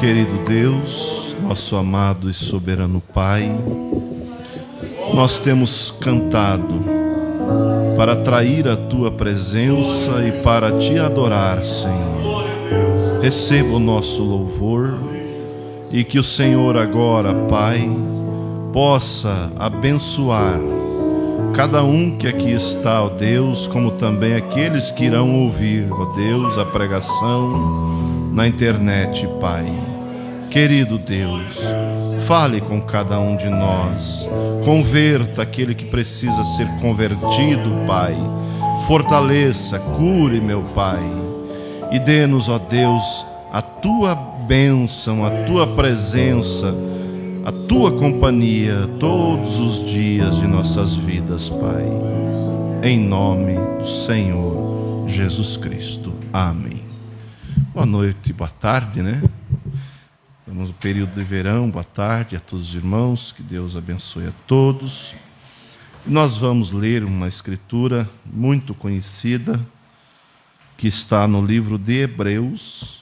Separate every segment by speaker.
Speaker 1: Querido Deus, nosso amado e soberano Pai, nós temos cantado para atrair a Tua presença e para Te adorar, Senhor. Receba o nosso louvor e que o Senhor agora, Pai, possa abençoar cada um que aqui está, ó Deus, como também aqueles que irão ouvir, ó Deus, a pregação na internet, Pai. Querido Deus, fale com cada um de nós, converta aquele que precisa ser convertido, Pai. Fortaleça, cure, meu Pai, e dê-nos, ó Deus, a Tua bênção, a Tua presença, a Tua companhia todos os dias de nossas vidas, Pai. Em nome do Senhor Jesus Cristo. Amém. Boa noite, boa tarde, né? Estamos no período de verão, boa tarde a todos os irmãos, que Deus abençoe a todos. Nós vamos ler uma escritura muito conhecida, que está no livro de Hebreus,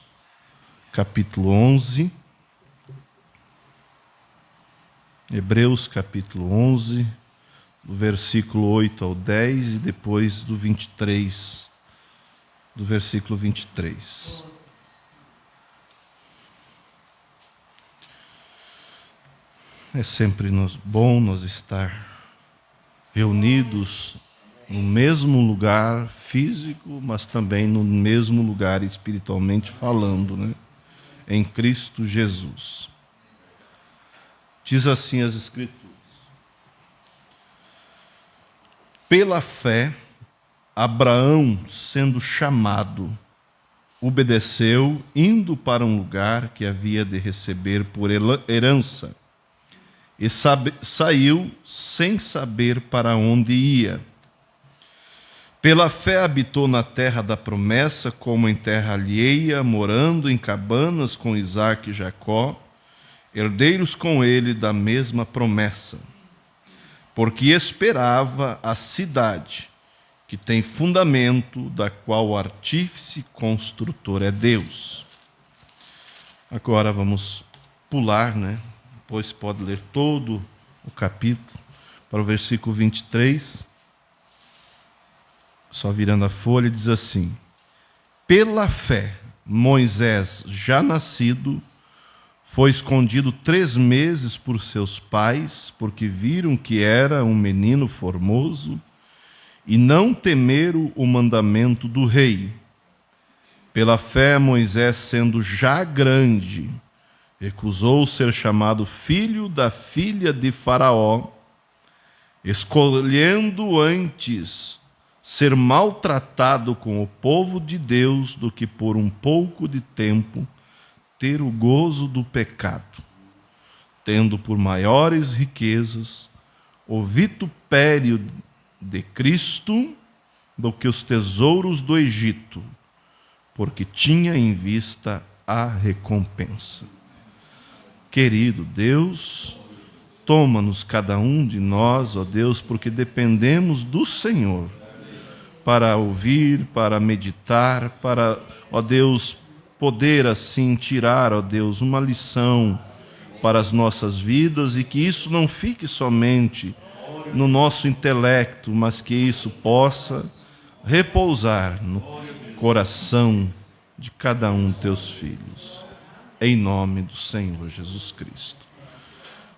Speaker 1: capítulo 11. Hebreus, capítulo 11, do versículo 8 ao 10 e depois do 23, do versículo 23. É sempre bom nós estar reunidos no mesmo lugar físico, mas também no mesmo lugar espiritualmente falando, né? Em Cristo Jesus. Diz assim as Escrituras: pela fé, Abraão, sendo chamado, obedeceu, indo para um lugar que havia de receber por herança, e saiu sem saber para onde ia. Pela fé habitou na terra da promessa, como em terra alheia, morando em cabanas com Isaque e Jacó, herdeiros com ele da mesma promessa, porque esperava a cidade que tem fundamento, da qual o artífice construtor é Deus. Agora vamos pular, né? Depois pode ler todo o capítulo, para o versículo 23, só virando a folha, diz assim: pela fé, Moisés, já nascido, foi escondido 3 meses por seus pais, porque viram que era um menino formoso, e não temeram o mandamento do rei. Pela fé, Moisés, sendo já grande, recusou ser chamado filho da filha de Faraó, escolhendo antes ser maltratado com o povo de Deus do que por um pouco de tempo ter o gozo do pecado, tendo por maiores riquezas o vitupério de Cristo do que os tesouros do Egito, porque tinha em vista a recompensa. Querido Deus, toma-nos cada um de nós, ó Deus, porque dependemos do Senhor, para ouvir, para meditar, para, ó Deus, poder assim tirar, ó Deus, uma lição para as nossas vidas, e que isso não fique somente no nosso intelecto, mas que isso possa repousar no coração de cada um de teus filhos. Em nome do Senhor Jesus Cristo.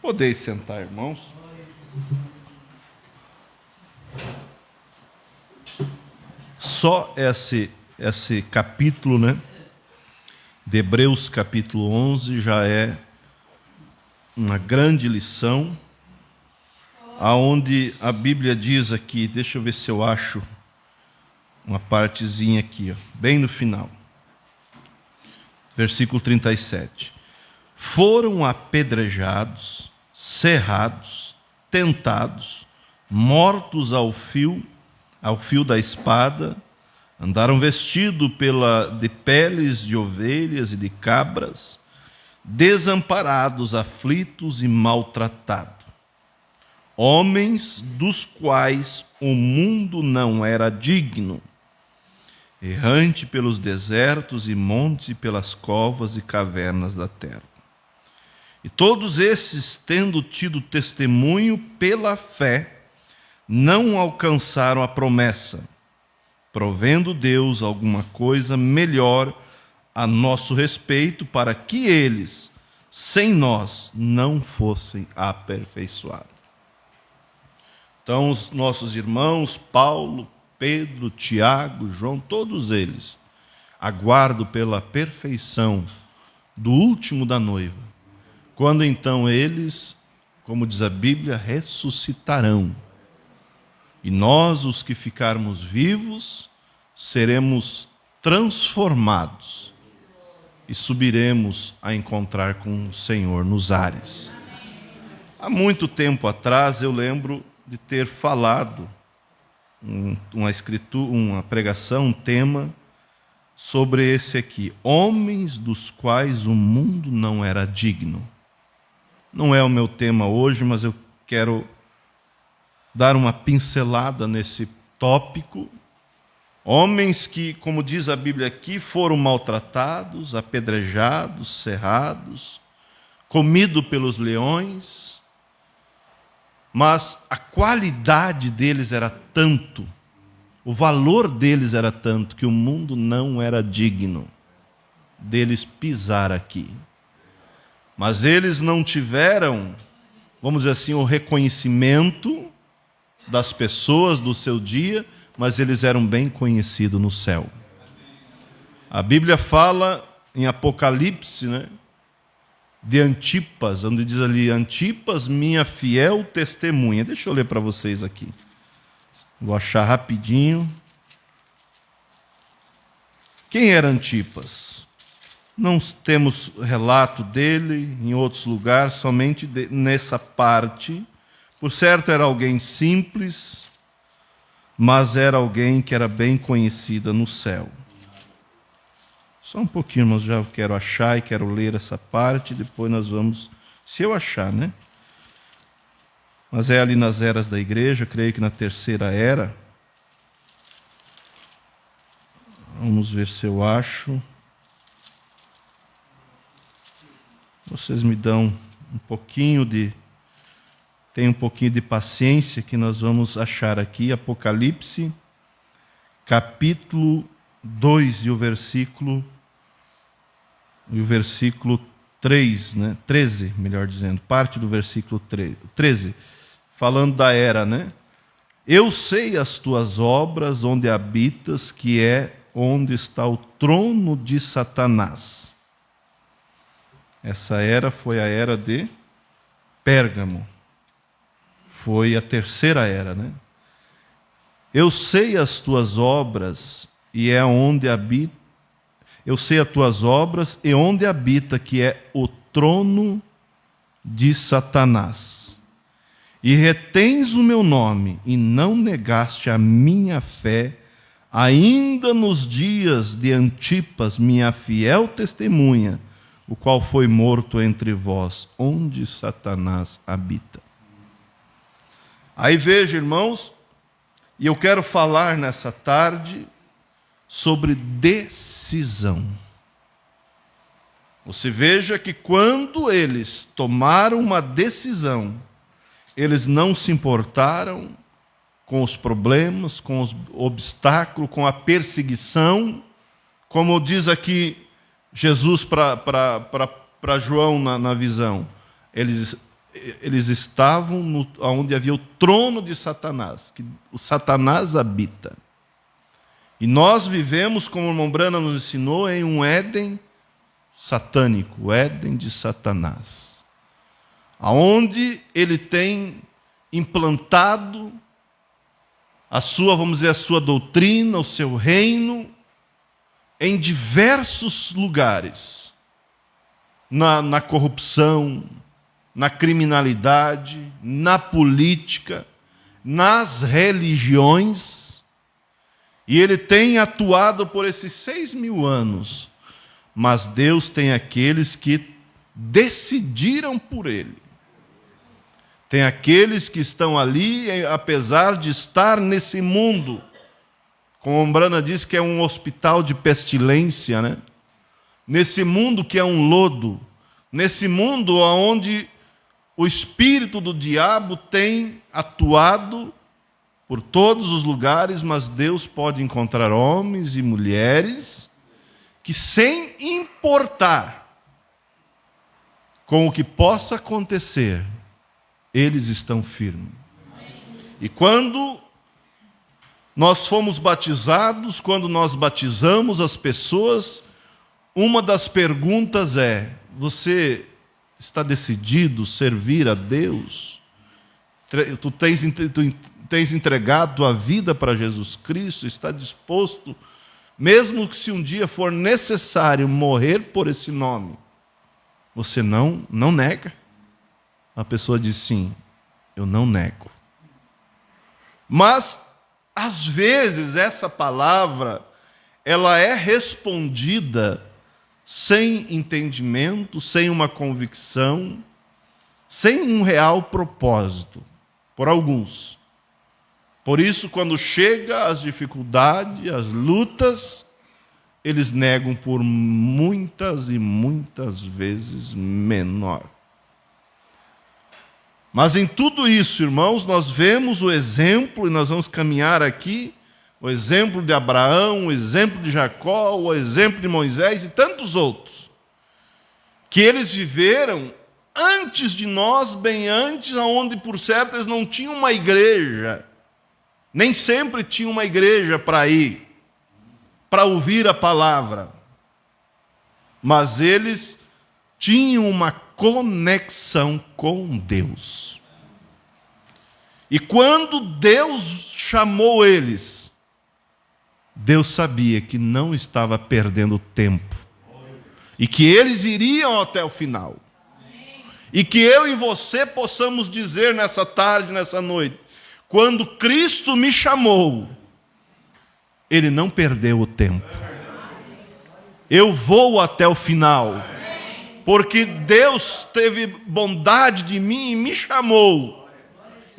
Speaker 1: Podeis sentar, irmãos. Só esse capítulo, né, de Hebreus capítulo 11 já é uma grande lição, aonde a Bíblia diz aqui, deixa eu ver se eu acho uma partezinha aqui, ó, bem no final. Versículo 37. Foram apedrejados, cerrados, tentados, mortos ao fio da espada, andaram vestidos de peles de ovelhas e de cabras, desamparados, aflitos e maltratados. Homens dos quais o mundo não era digno. errante pelos desertos e montes e pelas covas e cavernas da terra. E todos esses, tendo tido testemunho pela fé, não alcançaram a promessa, provendo Deus alguma coisa melhor a nosso respeito, para que eles, sem nós, não fossem aperfeiçoados. Então, os nossos irmãos, Paulo, Pedro, Tiago, João, todos eles aguardam pela perfeição do último da noiva, quando então eles, como diz a Bíblia, ressuscitarão. E nós, os que ficarmos vivos, seremos transformados e subiremos a encontrar com o Senhor nos ares. Há muito tempo atrás eu lembro de ter falado uma pregação, um tema sobre esse aqui: homens dos quais o mundo não era digno. Não é o meu tema hoje, mas eu quero dar uma pincelada nesse tópico. Homens que, como diz a Bíblia aqui, foram maltratados, apedrejados, cerrados, comidos pelos leões, mas a qualidade deles era tanto, o valor deles era tanto, que o mundo não era digno deles pisar aqui. Mas eles não tiveram, vamos dizer assim, o reconhecimento das pessoas do seu dia, mas eles eram bem conhecidos no céu. A Bíblia fala em Apocalipse, né, de Antipas, onde diz ali: Antipas, minha fiel testemunha. Deixa eu ler para vocês aqui. Vou achar rapidinho. Quem era Antipas? Não temos relato dele em outros lugares, somente nessa parte. Por certo, era alguém simples, mas era alguém que era bem conhecida no céu. Só um pouquinho, mas já quero achar e quero ler essa parte, depois nós vamos, se eu achar, né? Mas é ali nas eras da igreja, creio que na terceira era. Vamos ver se eu acho. Vocês me dão um pouquinho de... Tem um pouquinho de paciência que nós vamos achar aqui. Apocalipse, capítulo 2 e o versículo 3, né? 13, melhor dizendo, parte do versículo 13, falando da era, né? Eu sei as tuas obras, onde habitas, que é onde está o trono de Satanás. Essa era foi a era de Pérgamo. Foi a terceira era, né? Eu sei as tuas obras e é onde habita. Eu sei as tuas obras e onde habita, que é o trono de Satanás. E retens o meu nome e não negaste a minha fé, ainda nos dias de Antipas, minha fiel testemunha, o qual foi morto entre vós, onde Satanás habita. Aí veja, irmãos, e eu quero falar nessa tarde sobre decisão. Você veja que quando eles tomaram uma decisão, eles não se importaram com os problemas, com os obstáculos, com a perseguição, como diz aqui Jesus para João na visão. Eles estavam onde havia o trono de Satanás, que o Satanás habita. E nós vivemos, como o irmão Brana nos ensinou, em um Éden satânico, o Éden de Satanás, aonde ele tem implantado a sua, vamos dizer, a sua doutrina, o seu reino, em diversos lugares, na corrupção, na criminalidade, na política, nas religiões. E ele tem atuado por esses 6.000 anos. Mas Deus tem aqueles que decidiram por ele. Tem aqueles que estão ali, apesar de estar nesse mundo, como a Ombrana diz, que é um hospital de pestilência, né? Nesse mundo que é um lodo, nesse mundo onde o espírito do diabo tem atuado por todos os lugares, mas Deus pode encontrar homens e mulheres que, sem importar com o que possa acontecer, eles estão firmes. E quando nós fomos batizados, quando nós batizamos as pessoas, uma das perguntas é: você está decidido a servir a Deus? Tu tens entregado tua vida para Jesus Cristo? Está disposto, mesmo que se um dia for necessário morrer por esse nome, você não nega? A pessoa diz sim, eu não nego. Mas, às vezes, essa palavra, ela é respondida sem entendimento, sem uma convicção, sem um real propósito, por alguns. Por isso, quando chega as dificuldades, as lutas, eles negam por muitas e muitas vezes menor. Mas em tudo isso, irmãos, nós vemos o exemplo, e nós vamos caminhar aqui, o exemplo de Abraão, o exemplo de Jacó, o exemplo de Moisés e tantos outros, que eles viveram antes de nós, bem antes, onde, por certo, eles não tinham uma igreja, nem sempre tinham uma igreja para ir, para ouvir a palavra, mas eles tinham uma conexão com Deus. E quando Deus chamou eles, Deus sabia que não estava perdendo tempo, e que eles iriam até o final. E que eu e você possamos dizer nessa tarde, nessa noite: quando Cristo me chamou, Ele não perdeu o tempo. Eu vou até o final, porque Deus teve bondade de mim e me chamou,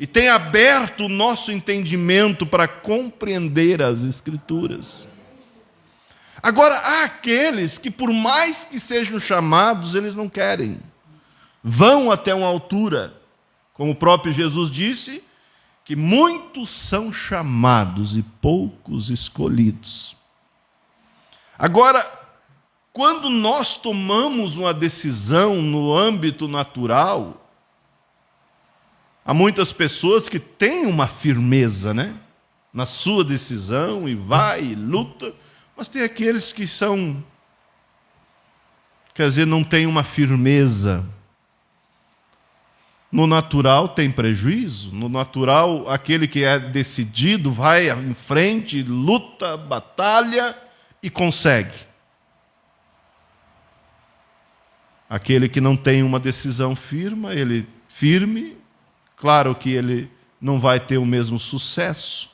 Speaker 1: e tem aberto o nosso entendimento para compreender as Escrituras. Agora, há aqueles que, por mais que sejam chamados, eles não querem. Vão até uma altura, como o próprio Jesus disse, que muitos são chamados e poucos escolhidos. Agora, quando nós tomamos uma decisão no âmbito natural, há muitas pessoas que têm uma firmeza, né, na sua decisão, e vai, e luta, mas tem aqueles que são, quer dizer, não têm uma firmeza. No natural tem prejuízo, no natural aquele que é decidido vai em frente, luta, batalha e consegue. Aquele que não tem uma decisão firme, claro que ele não vai ter o mesmo sucesso,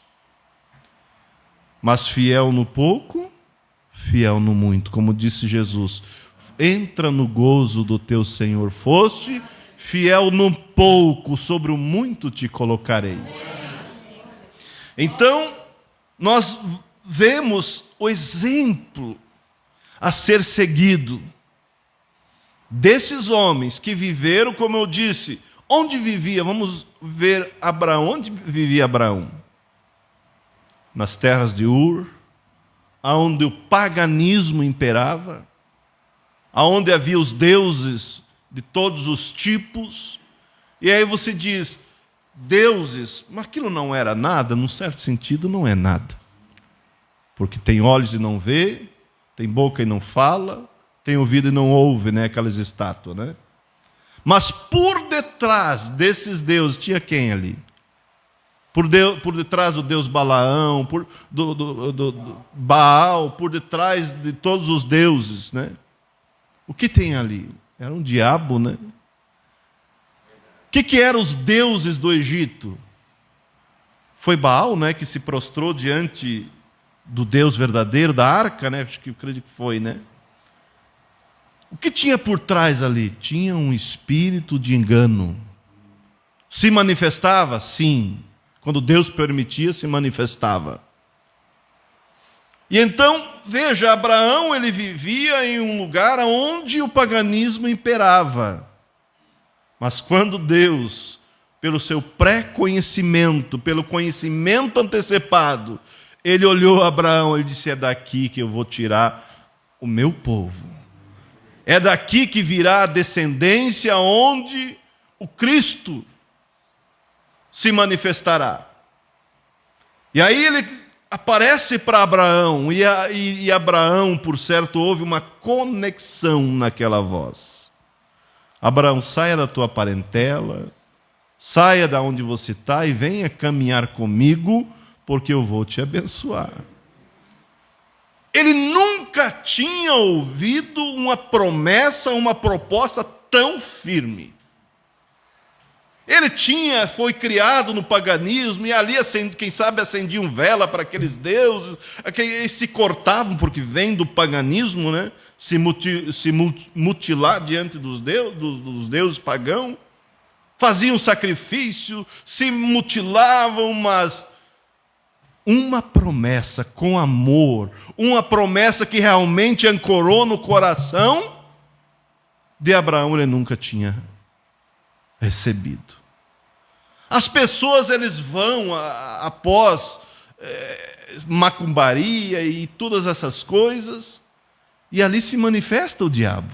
Speaker 1: mas fiel no pouco, fiel no muito, como disse Jesus: entra no gozo do teu Senhor, foste fiel no pouco, sobre o muito te colocarei. Então, nós vemos o exemplo a ser seguido desses homens que viveram, como eu disse, onde vivia? Vamos ver Abraão. Onde vivia Abraão? Nas terras de Ur, onde o paganismo imperava, onde havia os deuses de todos os tipos. E aí você diz, deuses, mas aquilo não era nada? Num certo sentido, não é nada. Porque tem olhos e não vê, tem boca e não fala, tem ouvido e não ouve, né? Aquelas estátuas, né? Mas por detrás desses deuses tinha quem ali? Por detrás do deus Balaão, do Baal, por detrás de todos os deuses, né? O que tem ali? Era um diabo, né? O que eram os deuses do Egito? Foi Baal, né, que se prostrou diante do Deus verdadeiro, da arca, né? Acho que eu acredito que foi, né? O que tinha por trás ali? Tinha um espírito de engano. Se manifestava? Sim. Quando Deus permitia, se manifestava. E então, veja, Abraão ele vivia em um lugar onde o paganismo imperava. Mas quando Deus, pelo seu pré-conhecimento, pelo conhecimento antecipado, ele olhou a Abraão e disse: é daqui que eu vou tirar o meu povo. É daqui que virá a descendência onde o Cristo se manifestará. E aí ele aparece para Abraão, e Abraão, por certo, houve uma conexão naquela voz. Abraão, saia da tua parentela, saia da onde você está e venha caminhar comigo, porque eu vou te abençoar. Ele nunca tinha ouvido uma promessa, uma proposta tão firme. Ele foi criado no paganismo, e ali, quem sabe, acendiam vela para aqueles deuses, que se cortavam, porque vem do paganismo, né? Se mutilar diante dos deuses pagãos, faziam sacrifício, se mutilavam, mas uma promessa com amor, uma promessa que realmente ancorou no coração de Abraão, ele nunca tinha recebido. As pessoas, eles vão após macumbaria e todas essas coisas, e ali se manifesta o diabo.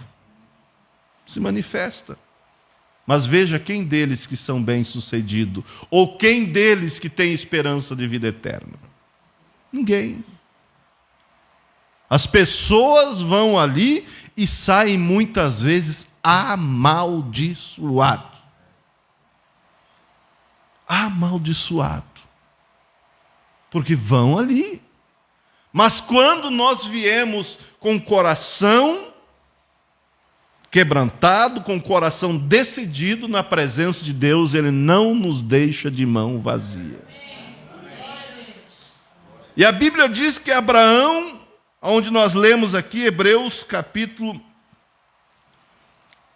Speaker 1: Se manifesta. Mas veja quem deles que são bem-sucedidos, ou quem deles que tem esperança de vida eterna. Ninguém. As pessoas vão ali e saem muitas vezes amaldiçoados. Amaldiçoado. Porque vão ali. Mas quando nós viemos com o coração quebrantado, com o coração decidido na presença de Deus, Ele não nos deixa de mão vazia. E a Bíblia diz que Abraão, onde nós lemos aqui, Hebreus capítulo,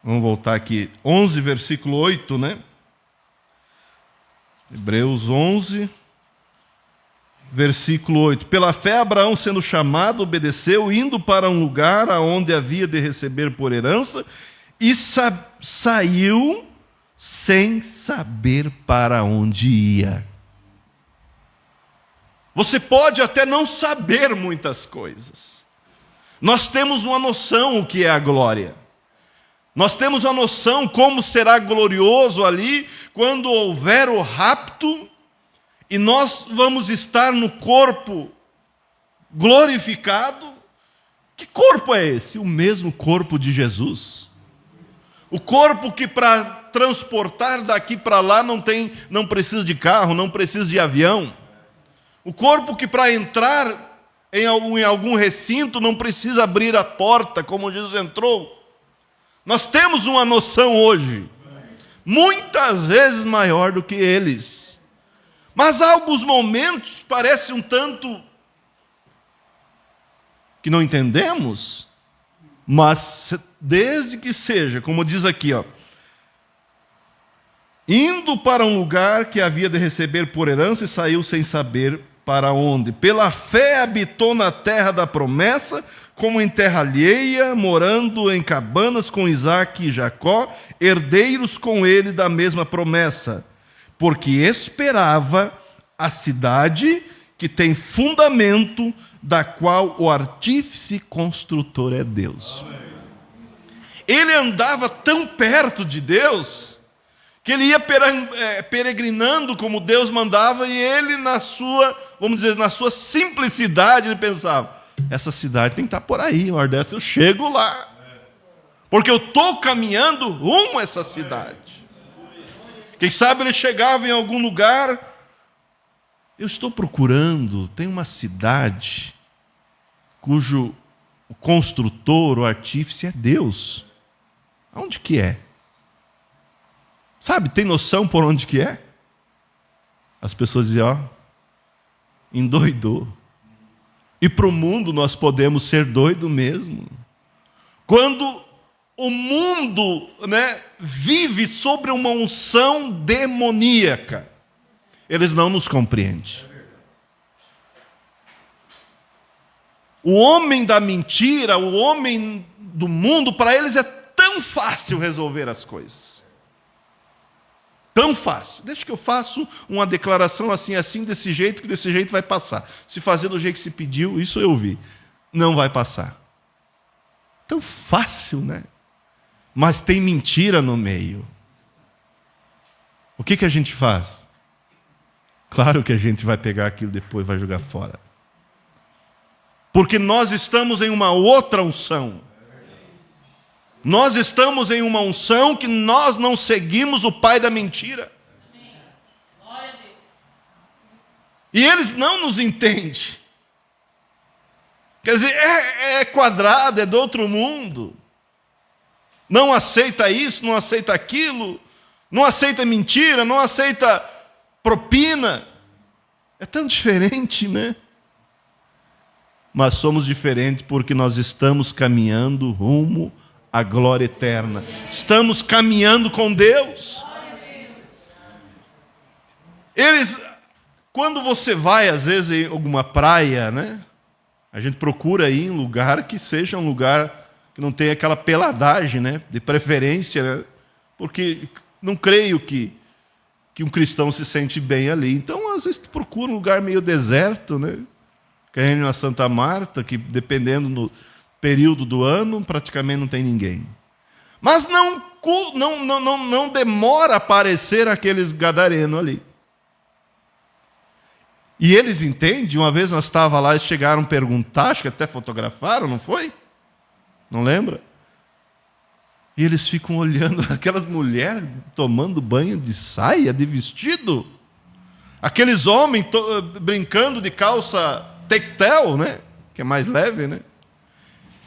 Speaker 1: vamos voltar aqui, 11, versículo 8, né? Hebreus 11, versículo 8. Pela fé, Abraão, sendo chamado, obedeceu, indo para um lugar aonde havia de receber por herança, e saiu sem saber para onde ia. Você pode até não saber muitas coisas. Nós temos uma noção o que é a glória. Nós temos uma noção como será glorioso ali, quando houver o rapto, e nós vamos estar no corpo glorificado. Que corpo é esse? O mesmo corpo de Jesus. O corpo que para transportar daqui para lá não precisa de carro, não precisa de avião. O corpo que para entrar em algum recinto não precisa abrir a porta, como Jesus entrou. Nós temos uma noção hoje, muitas vezes maior do que eles. Mas há alguns momentos, parece um tanto que não entendemos, mas desde que seja, como diz aqui, indo para um lugar que havia de receber por herança, e saiu sem saber para onde. Pela fé habitou na terra da promessa, como em terra alheia, morando em cabanas com Isaque e Jacó, herdeiros com ele da mesma promessa, porque esperava a cidade que tem fundamento, da qual o artífice construtor é Deus. Ele andava tão perto de Deus, que ele ia peregrinando como Deus mandava, e ele na sua simplicidade, ele pensava, essa cidade tem que estar por aí, uma hora dessa eu chego lá, porque eu estou caminhando rumo a essa cidade. Quem sabe ele chegava em algum lugar, eu estou procurando, tem uma cidade cujo o construtor, o artífice é Deus. Aonde que é? Sabe, tem noção por onde que é? As pessoas dizem, endoidou. E para o mundo nós podemos ser doido mesmo. Quando o mundo, vive sobre uma unção demoníaca, eles não nos compreendem. O homem da mentira, o homem do mundo, para eles é tão fácil resolver as coisas. Tão fácil. Deixa que eu faço uma declaração assim, desse jeito, que desse jeito vai passar. Se fazer do jeito que se pediu, isso eu vi. Não vai passar. Tão fácil, né? Mas tem mentira no meio. O que a gente faz? Claro que a gente vai pegar aquilo depois e vai jogar fora. Porque nós estamos em uma outra unção. Nós estamos em uma unção que nós não seguimos o pai da mentira. E eles não nos entendem. Quer dizer, é quadrado, é do outro mundo. Não aceita isso, não aceita aquilo, não aceita mentira, não aceita propina. É tão diferente, né? Mas somos diferentes porque nós estamos caminhando rumo à glória eterna. Estamos caminhando com Deus. Eles, quando você vai, às vezes, em alguma praia, né? A gente procura ir em lugar que seja um lugar que não tenha aquela peladagem, né? De preferência, né? Porque não creio que um cristão se sente bem ali. Então, às vezes, procura um lugar meio deserto, né? Querendo na Santa Marta, que dependendo do período do ano, praticamente não tem ninguém. Mas não demora a aparecer aqueles gadarenos ali. E eles entendem, uma vez nós estávamos lá e chegaram a perguntar, acho que até fotografaram, não foi? Não lembra? E eles ficam olhando aquelas mulheres tomando banho de saia, de vestido. Aqueles homens brincando de calça tectel, né? Que é mais leve, né?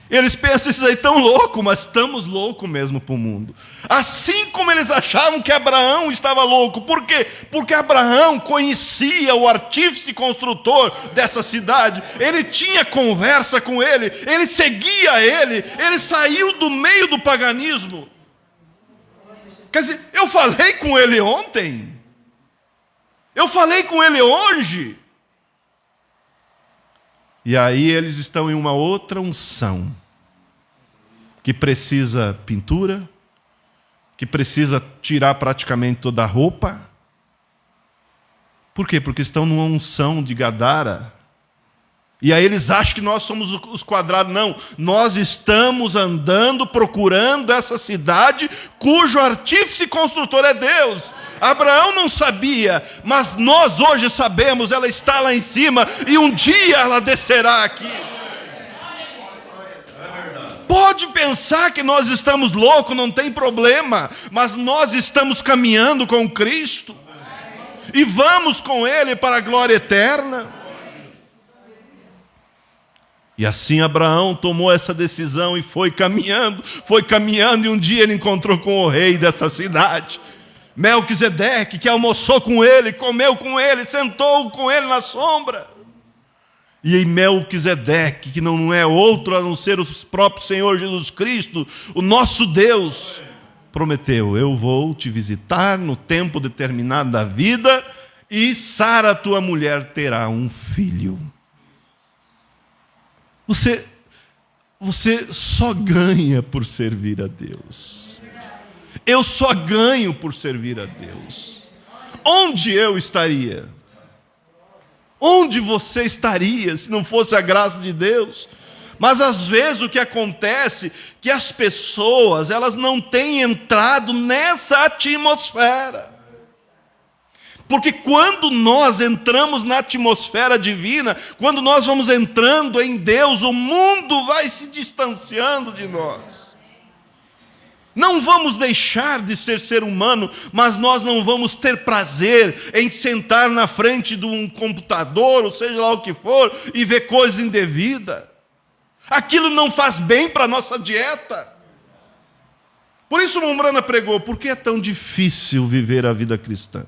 Speaker 1: Eles pensam, esses aí estão loucos, mas estamos loucos mesmo para o mundo. Assim como eles achavam que Abraão estava louco. Por quê? Porque Abraão conhecia o artífice construtor dessa cidade. Ele tinha conversa com ele seguia ele saiu do meio do paganismo. Quer dizer, eu falei com ele ontem. Eu falei com ele hoje. E aí eles estão em uma outra unção, que precisa pintura, que precisa tirar praticamente toda a roupa. Por quê? Porque estão numa unção de Gadara. E aí eles acham que nós somos os quadrados. Não, nós estamos andando, procurando essa cidade cujo artífice construtor é Deus. Abraão não sabia, mas nós hoje sabemos, ela está lá em cima e um dia ela descerá aqui. Pode pensar que nós estamos loucos, não tem problema, mas nós estamos caminhando com Cristo e vamos com Ele para a glória eterna. E assim Abraão tomou essa decisão e foi caminhando, e um dia ele encontrou com o rei dessa cidade, Melquisedeque, que almoçou com ele, comeu com ele, sentou com ele na sombra. E em Melquisedeque, que não é outro a não ser o próprio Senhor Jesus Cristo, o nosso Deus, prometeu: eu vou te visitar no tempo determinado da vida, e Sara, tua mulher, terá um filho. Você só ganha por servir a Deus. Eu só ganho por servir a Deus. Onde eu estaria? Onde você estaria se não fosse a graça de Deus? Mas às vezes o que acontece é que as pessoas, elas não têm entrado nessa atmosfera. Porque quando nós entramos na atmosfera divina, quando nós vamos entrando em Deus, o mundo vai se distanciando de nós. Não vamos deixar de ser humano, mas nós não vamos ter prazer em sentar na frente de um computador, ou seja lá o que for, e ver coisa indevida. Aquilo não faz bem para a nossa dieta. Por isso Mombrana pregou: por que é tão difícil viver a vida cristã?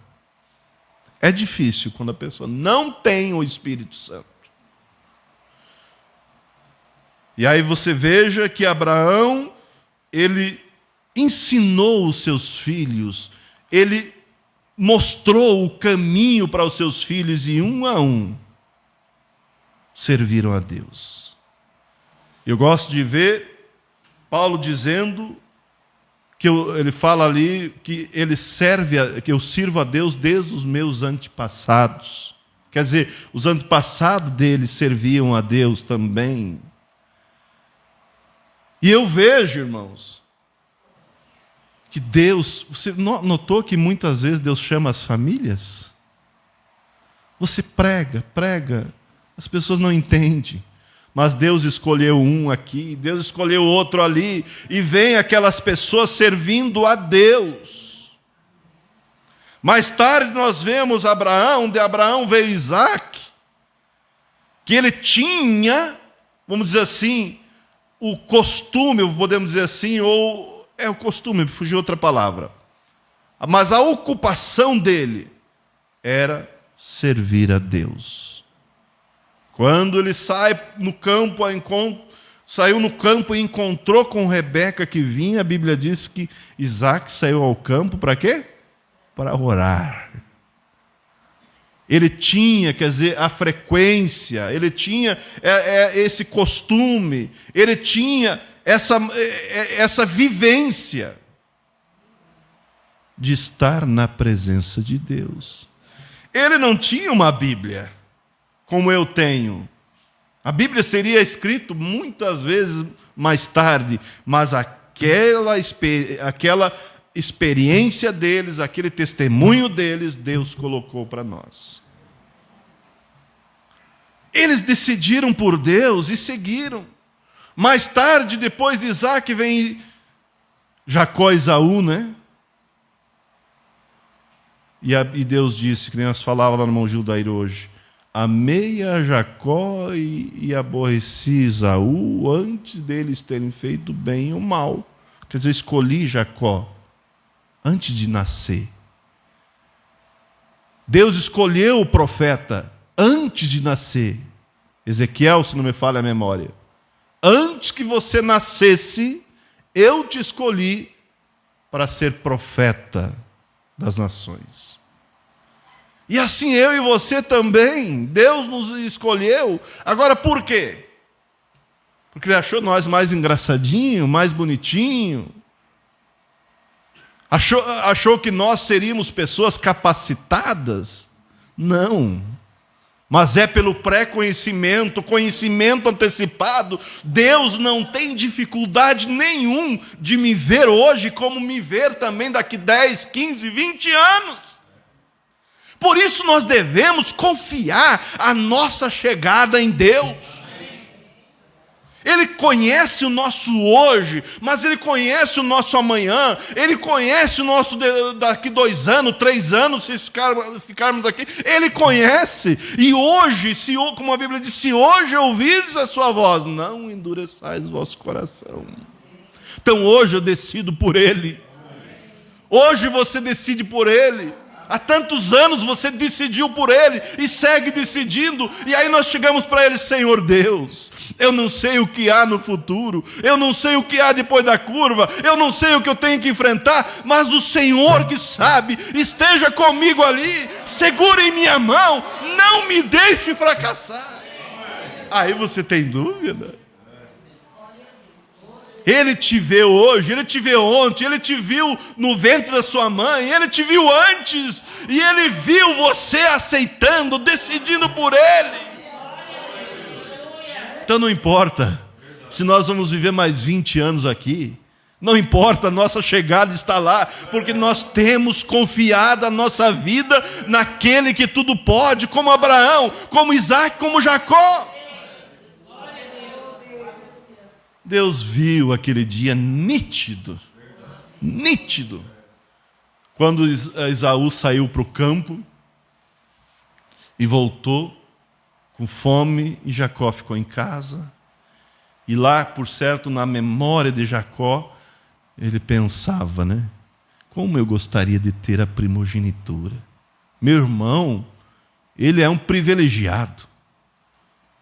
Speaker 1: É difícil quando a pessoa não tem o Espírito Santo. E aí você veja que Abraão, ele ensinou os seus filhos, ele mostrou o caminho para os seus filhos, e um a um serviram a Deus. Eu gosto de ver Paulo dizendo que ele fala ali que que eu sirvo a Deus desde os meus antepassados. Quer dizer, os antepassados dele serviam a Deus também. E eu vejo, irmãos, que Deus... Você notou que muitas vezes Deus chama as famílias? Você prega, as pessoas não entendem. Mas Deus escolheu um aqui, Deus escolheu outro ali, e vem aquelas pessoas servindo a Deus. Mais tarde nós vemos Abraão, de Abraão veio Isaac, que ele tinha, vamos dizer assim, o costume, podemos dizer assim, ou é o costume, fugiu outra palavra. Mas a ocupação dele era servir a Deus. Quando ele saiu no campo e encontrou com Rebeca que vinha, a Bíblia diz que Isaac saiu ao campo para quê? Para orar. Ele tinha, quer dizer, a frequência, ele tinha esse costume, ele tinha essa vivência de estar na presença de Deus. Ele não tinha uma Bíblia como eu tenho. A Bíblia seria escrita muitas vezes mais tarde, mas aquela experiência deles, aquele testemunho deles, Deus colocou para nós. Eles decidiram por Deus e seguiram. Mais tarde, depois de Isaac, vem Jacó e Esaú, né? E Deus disse, que nem nós falávamos lá no irmão Gildair hoje: amei a Jacó e aborreci Esaú antes deles terem feito bem ou mal. Quer dizer, eu escolhi Jacó antes de nascer. Deus escolheu o profeta antes de nascer. Ezequiel, se não me falha a memória. Antes que você nascesse, eu te escolhi para ser profeta das nações. E assim eu e você também, Deus nos escolheu. Agora por quê? Porque Ele achou nós mais engraçadinho, mais bonitinho. Achou que nós seríamos pessoas capacitadas? Não. Mas é pelo pré-conhecimento, conhecimento antecipado. Deus não tem dificuldade nenhum de me ver hoje, como me ver também daqui 10, 15, 20 anos. Por isso nós devemos confiar a nossa chegada em Deus. Ele conhece o nosso hoje, mas Ele conhece o nosso amanhã. Ele conhece o nosso daqui 2 anos, 3 anos, se ficarmos aqui. Ele conhece. E hoje, como a Bíblia diz, se hoje ouvirdes a sua voz, não endureçais o vosso coração. Então hoje eu decido por Ele. Hoje você decide por Ele. Há tantos anos você decidiu por Ele e segue decidindo, e aí nós chegamos para Ele: Senhor Deus, eu não sei o que há no futuro, eu não sei o que há depois da curva, eu não sei o que eu tenho que enfrentar, mas o Senhor que sabe, esteja comigo ali, segure em minha mão, não me deixe fracassar. Aí você tem dúvida? Ele te vê hoje, Ele te vê ontem, Ele te viu no ventre da sua mãe, Ele te viu antes, e Ele viu você aceitando, decidindo por Ele. Então não importa se nós vamos viver mais 20 anos aqui, não importa, a nossa chegada está lá, porque nós temos confiado a nossa vida naquele que tudo pode, como Abraão, como Isaac, como Jacó. Deus viu aquele dia nítido, quando Esaú saiu para o campo e voltou com fome, e Jacó ficou em casa. E lá, por certo, na memória de Jacó, ele pensava, né? Como eu gostaria de ter a primogenitura. Meu irmão, ele é um privilegiado.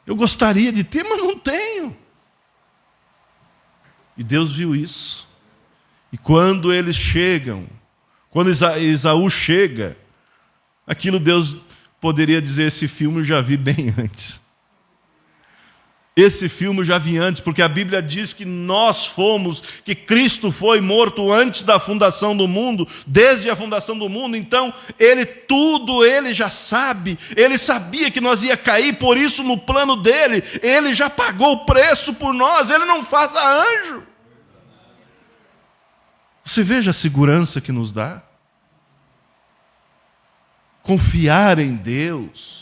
Speaker 1: Eu gostaria de ter, mas não tenho. E Deus viu isso. E quando eles chegam, quando Esaú chega, aquilo Deus poderia dizer: esse filme eu já vi bem antes. Esse filme eu já vi antes, porque a Bíblia diz que que Cristo foi morto antes da fundação do mundo, desde a fundação do mundo. Então, ele já sabe, ele sabia que nós ia cair, por isso no plano dele, ele já pagou o preço por nós, ele não faz arranjo. Você veja a segurança que nos dá. Confiar em Deus.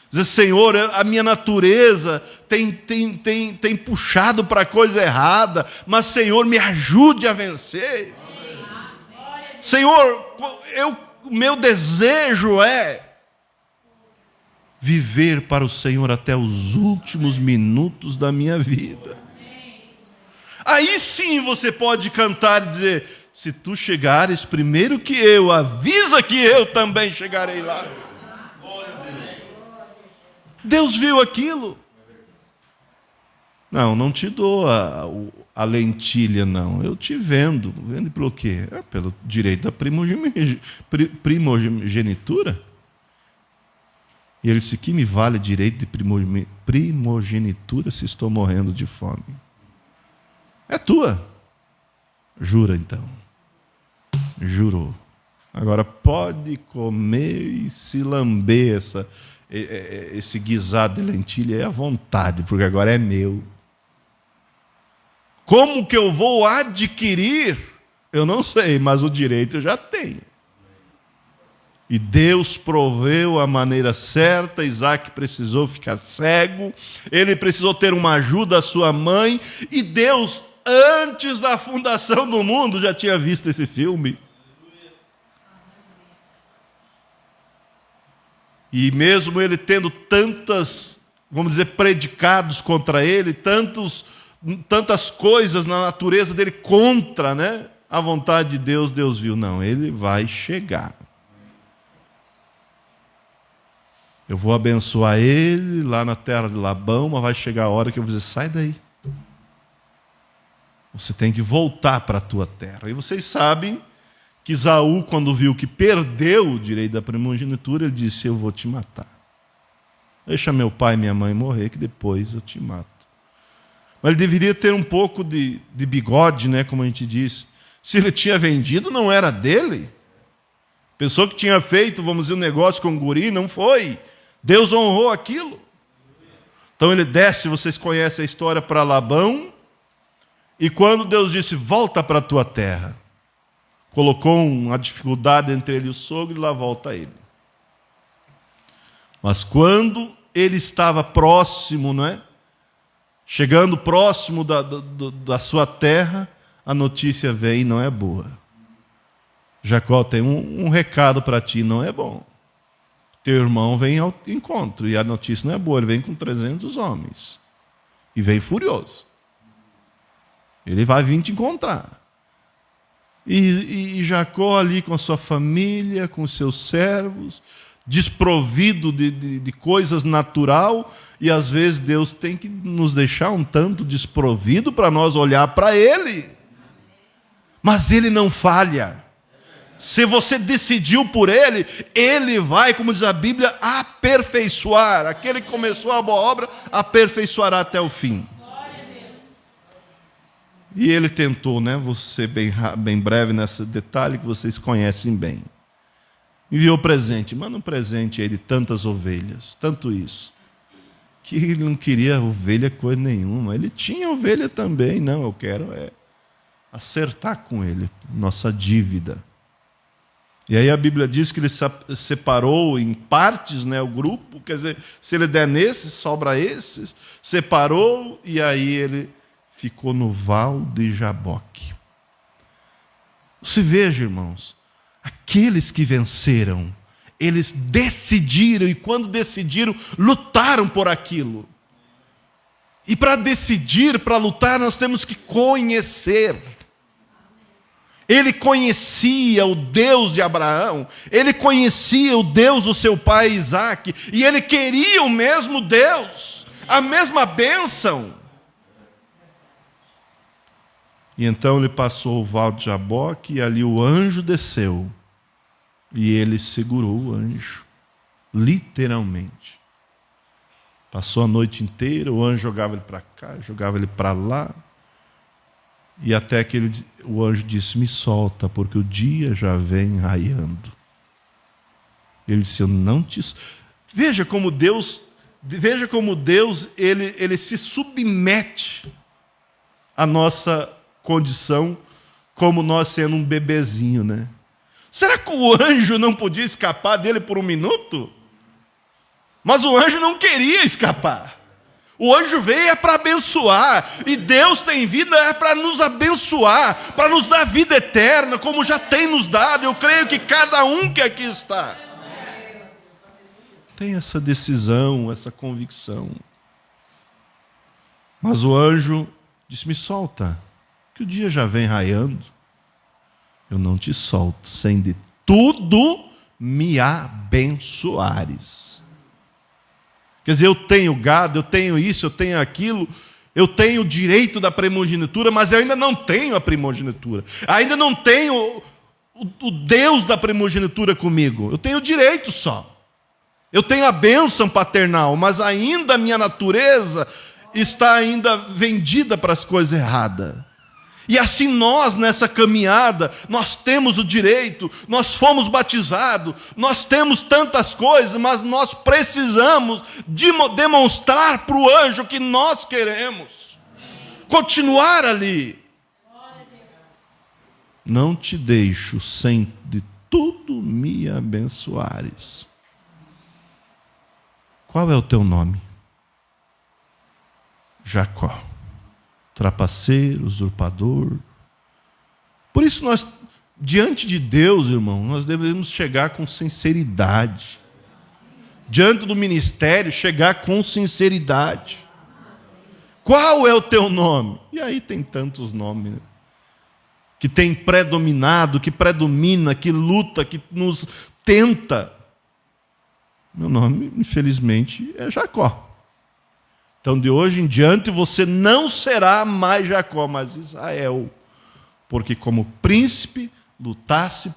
Speaker 1: Dizer, Senhor, a minha natureza tem puxado para a coisa errada, mas, Senhor, me ajude a vencer. Senhor, o meu desejo é viver para o Senhor até os últimos minutos da minha vida. Aí sim você pode cantar e dizer, se tu chegares primeiro que eu, avisa que eu também chegarei lá. Deus viu aquilo. Não te dou a lentilha, não. Eu te vendo. Vendo pelo quê? Pelo direito da primogenitura. E ele disse, que me vale direito de primogenitura se estou morrendo de fome? É tua. Jura então. Jurou. Agora pode comer e se lamber esse guisado de lentilha é à vontade, porque agora é meu. Como que eu vou adquirir? Eu não sei, mas o direito eu já tenho. E Deus proveu a maneira certa. Isaac precisou ficar cego, ele precisou ter uma ajuda da sua mãe, e Deus, antes da fundação do mundo, já tinha visto esse filme. E mesmo ele tendo tantas, vamos dizer, predicados contra ele, tantas coisas na natureza dele contra, né, a vontade de Deus, Deus viu, não, ele vai chegar. Eu vou abençoar ele lá na terra de Labão, mas vai chegar a hora que eu vou dizer, sai daí. Você tem que voltar para a tua terra. E vocês sabem que Esaú, quando viu que perdeu o direito da primogenitura, ele disse, eu vou te matar. Deixa meu pai e minha mãe morrer, que depois eu te mato. Mas ele deveria ter um pouco de bigode, né, como a gente diz. Se ele tinha vendido, não era dele. Pessoa que tinha feito, vamos dizer, um negócio com o guri, não foi. Deus honrou aquilo. Então ele desce, vocês conhecem a história, para Labão, e quando Deus disse, volta para a tua terra, colocou uma dificuldade entre ele e o sogro, e lá volta ele. Mas quando ele estava próximo, não é? Chegando próximo da sua terra, a notícia vem e não é boa. Jacó tem um recado para ti, não é bom. Teu irmão vem ao encontro, e a notícia não é boa, ele vem com 300 homens. E vem furioso. Ele vai vir te encontrar. E Jacó ali com a sua família, com os seus servos, desprovido de coisas natural, e às vezes Deus tem que nos deixar um tanto desprovido para nós olhar para Ele. Mas Ele não falha. Se você decidiu por Ele, Ele vai, como diz a Bíblia, aperfeiçoar. Aquele que começou a boa obra, aperfeiçoará até o fim. E ele tentou, né? Vou ser bem breve nesse detalhe que vocês conhecem bem. Enviou presente, manda um presente a ele, tantas ovelhas, tanto isso. Que ele não queria ovelha coisa nenhuma. Ele tinha ovelha também. Não, eu quero acertar com ele, nossa dívida. E aí a Bíblia diz que ele separou em partes, né, o grupo, quer dizer, se ele der nesses, sobra esses, separou, e aí ele ficou no val de Jaboque. Se veja, irmãos, aqueles que venceram, eles decidiram, e quando decidiram, lutaram por aquilo. E para decidir, para lutar, nós temos que conhecer. Ele conhecia o Deus de Abraão, ele conhecia o Deus do seu pai Isaque, e ele queria o mesmo Deus, a mesma bênção. E então ele passou o val de Jaboque, e ali o anjo desceu, e ele segurou o anjo, literalmente, Passou a noite inteira, o anjo jogava ele para cá, jogava ele para lá. E até que o anjo disse: me solta, porque o dia já vem raiando. Ele disse: eu não te... Veja como Deus ele se submete à nossa condição, como nós sendo um bebezinho, né? Será que o anjo não podia escapar dele por um minuto? Mas o anjo não queria escapar. O anjo veio para abençoar, e Deus tem vida para nos abençoar, para nos dar vida eterna, como já tem nos dado. Eu creio que cada um que aqui está tem essa decisão, essa convicção. Mas o anjo disse: me solta, que o dia já vem raiando. Eu não te solto sem de tudo me abençoares. Quer dizer, eu tenho gado, eu tenho isso, eu tenho aquilo, eu tenho o direito da primogenitura, mas eu ainda não tenho a primogenitura. Ainda não tenho o Deus da primogenitura comigo. Eu tenho o direito só. Eu tenho a bênção paternal, mas ainda a minha natureza está ainda vendida para as coisas erradas. E assim nós, nessa caminhada, nós temos o direito, nós fomos batizados, nós temos tantas coisas, mas nós precisamos demonstrar para o anjo que nós queremos continuar ali. Não te deixo sem de tudo me abençoares. Qual é o teu nome? Jacó. Trapaceiro, usurpador. Por isso nós, diante de Deus, irmão, nós devemos chegar com sinceridade. Diante do ministério, chegar com sinceridade. Qual é o teu nome? E aí tem tantos nomes, né? Que tem predominado, que predomina, que luta, que nos tenta. Meu nome, infelizmente, é Jacó. Então, de hoje em diante, você não será mais Jacó, mas Israel. Porque como príncipe, lutasse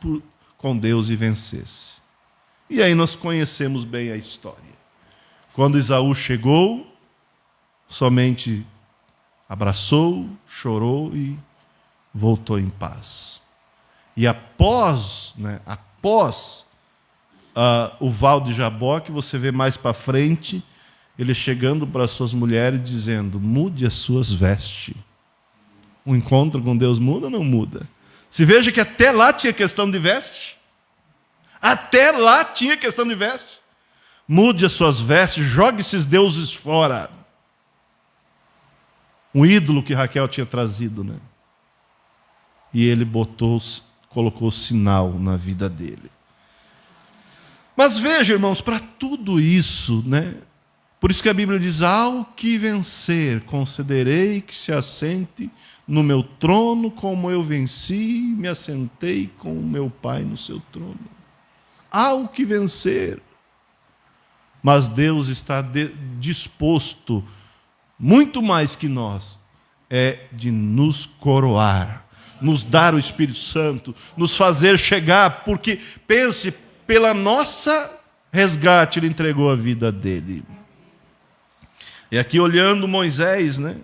Speaker 1: com Deus e vencesse. E aí nós conhecemos bem a história. Quando Esaú chegou, somente abraçou, chorou e voltou em paz. E após o val de Jaboque, você vê mais para frente, ele chegando para as suas mulheres dizendo: mude as suas vestes. O encontro com Deus muda ou não muda? Se veja que até lá tinha questão de veste. Até lá tinha questão de veste. Mude as suas vestes, jogue esses deuses fora. Um ídolo que Raquel tinha trazido, né? E ele colocou sinal na vida dele. Mas veja, irmãos, para tudo isso, né? Por isso que a Bíblia diz: ao que vencer, concederei que se assente no meu trono, como eu venci, me assentei com o meu Pai no seu trono. Ao que vencer. Mas Deus está disposto, muito mais que nós, de nos coroar, nos dar o Espírito Santo, nos fazer chegar, porque, pense, pela nossa resgate, Ele entregou a vida dele. E aqui olhando Moisés, né?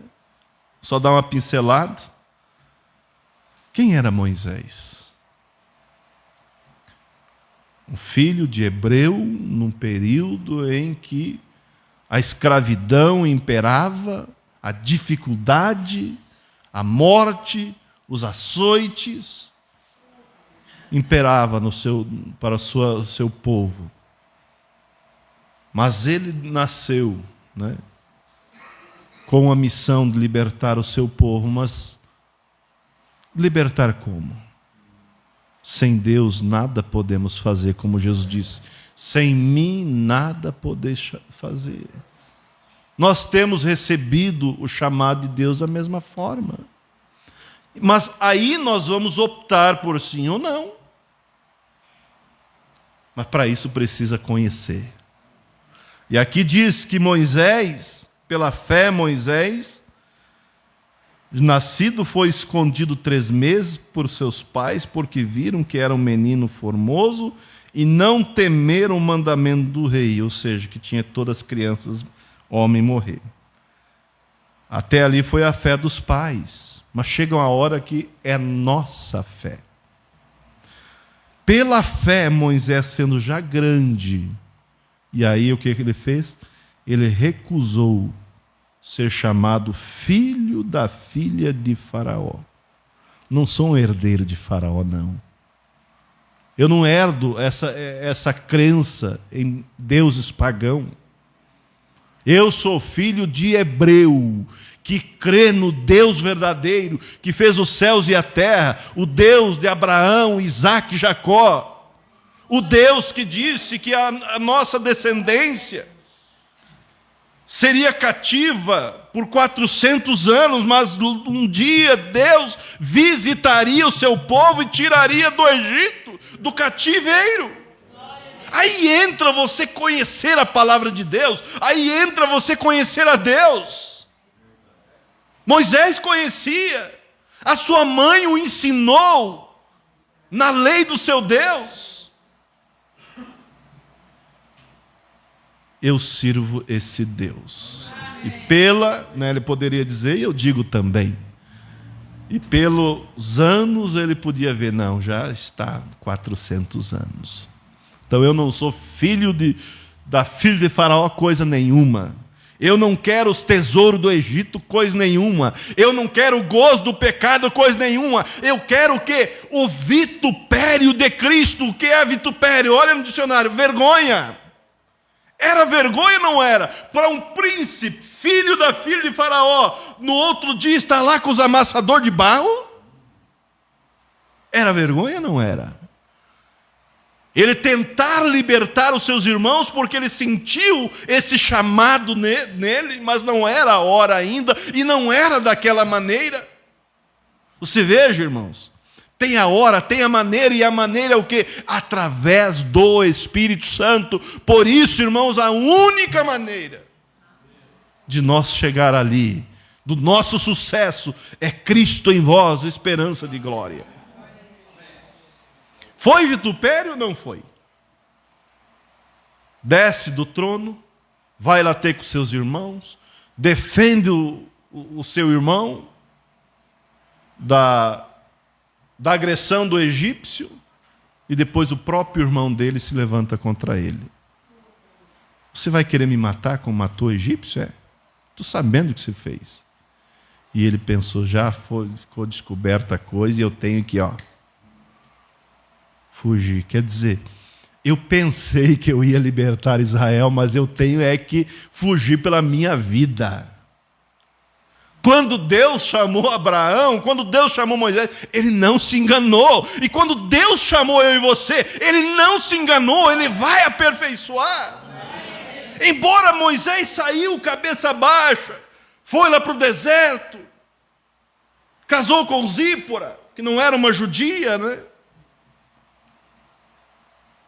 Speaker 1: Só dar uma pincelada. Quem era Moisés? Um filho de hebreu num período em que a escravidão imperava, a dificuldade, a morte, os açoites imperava para o seu povo. Mas ele nasceu, né, com a missão de libertar o seu povo, mas libertar como? Sem Deus nada podemos fazer, como Jesus disse: sem mim nada podeis fazer. Nós temos recebido o chamado de Deus da mesma forma. Mas aí nós vamos optar por sim ou não. Mas para isso precisa conhecer. E aqui diz que Moisés, pela fé Moisés, nascido foi escondido 3 meses por seus pais, porque viram que era um menino formoso e não temeram o mandamento do rei, ou seja, que tinha todas as crianças homem morrer. Até ali foi a fé dos pais, mas chega uma hora que é nossa fé. Pela fé, Moisés sendo já grande, e aí o que ele fez? Ele recusou ser chamado filho da filha de Faraó. Não sou um herdeiro de Faraó, não. Eu não herdo essa crença em deuses pagãos. Eu sou filho de hebreu, que crê no Deus verdadeiro, que fez os céus e a terra, o Deus de Abraão, Isaque e Jacó, o Deus que disse que a nossa descendência seria cativa por 400 anos, mas um dia Deus visitaria o seu povo e tiraria do Egito, do cativeiro. Aí entra você conhecer a palavra de Deus, aí entra você conhecer a Deus. Moisés conhecia, a sua mãe o ensinou na lei do seu Deus. Eu sirvo esse Deus. E ele poderia dizer, e eu digo também, e pelos anos ele podia ver, não, já está 400 anos. Então eu não sou filho da filha de Faraó, coisa nenhuma. Eu não quero os tesouros do Egito, coisa nenhuma. Eu não quero o gozo do pecado, coisa nenhuma. Eu quero o quê? O vitupério de Cristo. O que é vitupério? Olha no dicionário, vergonha. Era vergonha ou não era? Para um príncipe, filho da filha de Faraó, no outro dia estar lá com os amassadores de barro? Era vergonha ou não era? Ele tentar libertar os seus irmãos porque ele sentiu esse chamado nele, mas não era a hora ainda e não era daquela maneira. Você veja, irmãos, tem a hora, tem a maneira, e a maneira é o quê? Através do Espírito Santo. Por isso, irmãos, a única maneira de nós chegar ali, do nosso sucesso, é Cristo em vós, esperança de glória. Foi vitupério ou não foi? Desce do trono, vai lá ter com seus irmãos, defende o seu irmão da agressão do egípcio, e depois o próprio irmão dele se levanta contra ele. Você vai querer me matar como matou o egípcio? Estou sabendo o que você fez. E ele pensou, ficou descoberta a coisa e eu tenho que, fugir. Quer dizer, eu pensei que eu ia libertar Israel, mas eu tenho que fugir pela minha vida. Quando Deus chamou Abraão, quando Deus chamou Moisés, ele não se enganou. E quando Deus chamou eu e você, ele não se enganou, ele vai aperfeiçoar. Embora Moisés saiu cabeça baixa, foi lá para o deserto, casou com Zípora, que não era uma judia, né?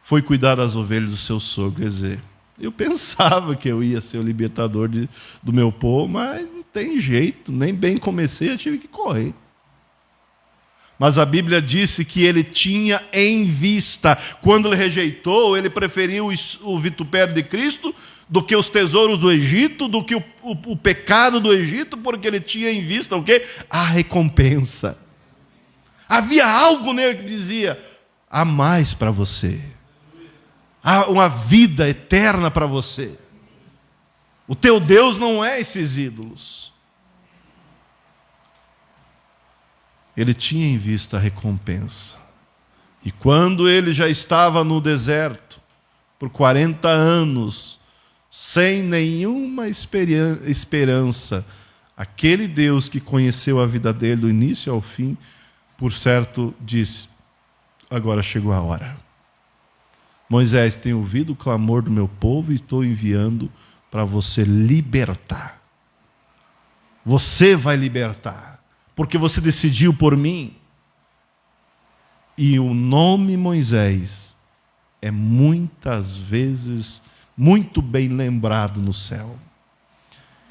Speaker 1: Foi cuidar das ovelhas do seu sogro. Quer dizer, eu pensava que eu ia ser o libertador do meu povo, mas não tem jeito, nem bem comecei, eu tive que correr. Mas a Bíblia disse que ele tinha em vista, quando ele rejeitou, ele preferiu o vitupério de Cristo do que os tesouros do Egito, do que o pecado do Egito, porque ele tinha em vista o quê? A recompensa. Havia algo nele que dizia, há mais para você. Há uma vida eterna para você. O teu Deus não é esses ídolos. Ele tinha em vista a recompensa. E quando ele já estava no deserto, por 40 anos, sem nenhuma esperança, aquele Deus que conheceu a vida dele do início ao fim, por certo, disse, agora chegou a hora. Moisés, tenho ouvido o clamor do meu povo e estou enviando para você libertar. Você vai libertar, porque você decidiu por mim. E o nome Moisés é muitas vezes muito bem lembrado no céu.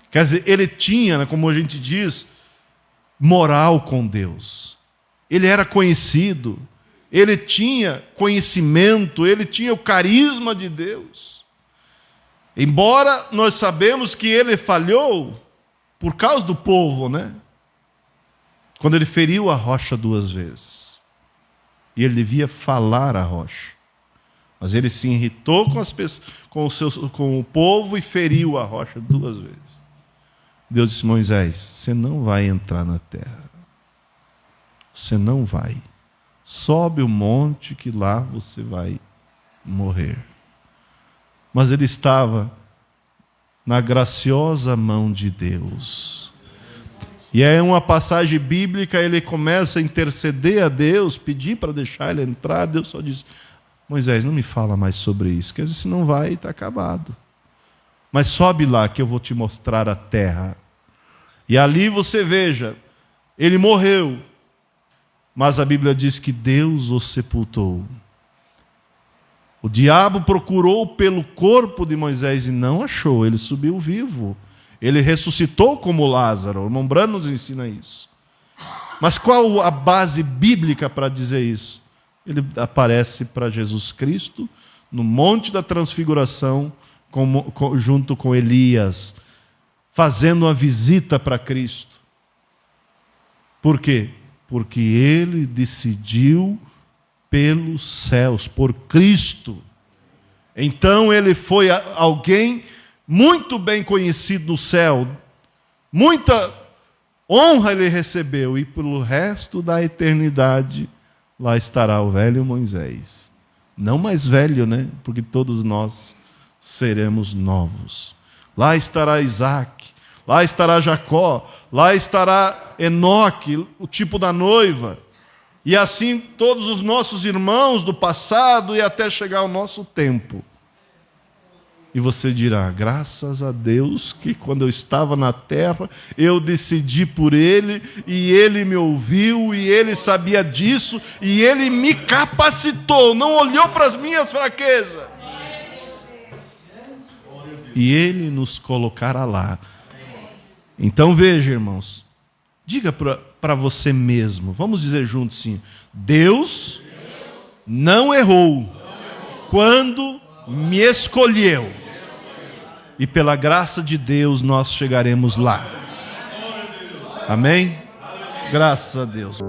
Speaker 1: Quer dizer, ele tinha, como a gente diz, moral com Deus. Ele era conhecido. Ele tinha conhecimento, ele tinha o carisma de Deus. Embora nós sabemos que ele falhou por causa do povo, né? Quando ele feriu a rocha 2 vezes. E ele devia falar a rocha. Mas ele se irritou com o povo e feriu a rocha 2 vezes. Deus disse: Moisés, você não vai entrar na terra. Você não vai. Sobe o monte que lá você vai morrer. Mas ele estava na graciosa mão de Deus. E aí, uma passagem bíblica, ele começa a interceder a Deus, pedir para deixar ele entrar. Deus só diz: Moisés, não me fala mais sobre isso, quer dizer, se não vai, está acabado. Mas sobe lá que eu vou te mostrar a terra. E ali você veja, ele morreu, mas a Bíblia diz que Deus o sepultou. O diabo procurou pelo corpo de Moisés e não achou, ele subiu vivo. Ele ressuscitou como Lázaro, o irmão Branham nos ensina isso. Mas qual a base bíblica para dizer isso? Ele aparece para Jesus Cristo no Monte da Transfiguração, junto com Elias, fazendo uma visita para Cristo. Por quê? Porque ele decidiu pelos céus, por Cristo. Então ele foi alguém muito bem conhecido no céu, muita honra ele recebeu, e pelo resto da eternidade lá estará o velho Moisés. Não mais velho, né? Porque todos nós seremos novos. Lá estará Isaac, lá estará Jacó, lá estará Enoque, o tipo da noiva, e assim todos os nossos irmãos do passado e até chegar ao nosso tempo. E você dirá: graças a Deus que quando eu estava na terra, eu decidi por Ele, e Ele me ouviu, e Ele sabia disso, e Ele me capacitou, não olhou para as minhas fraquezas. E Ele nos colocará lá. Então veja, irmãos, diga para você mesmo, vamos dizer juntos assim: Deus não errou quando me escolheu. E pela graça de Deus nós chegaremos lá. Amém? Graças a Deus.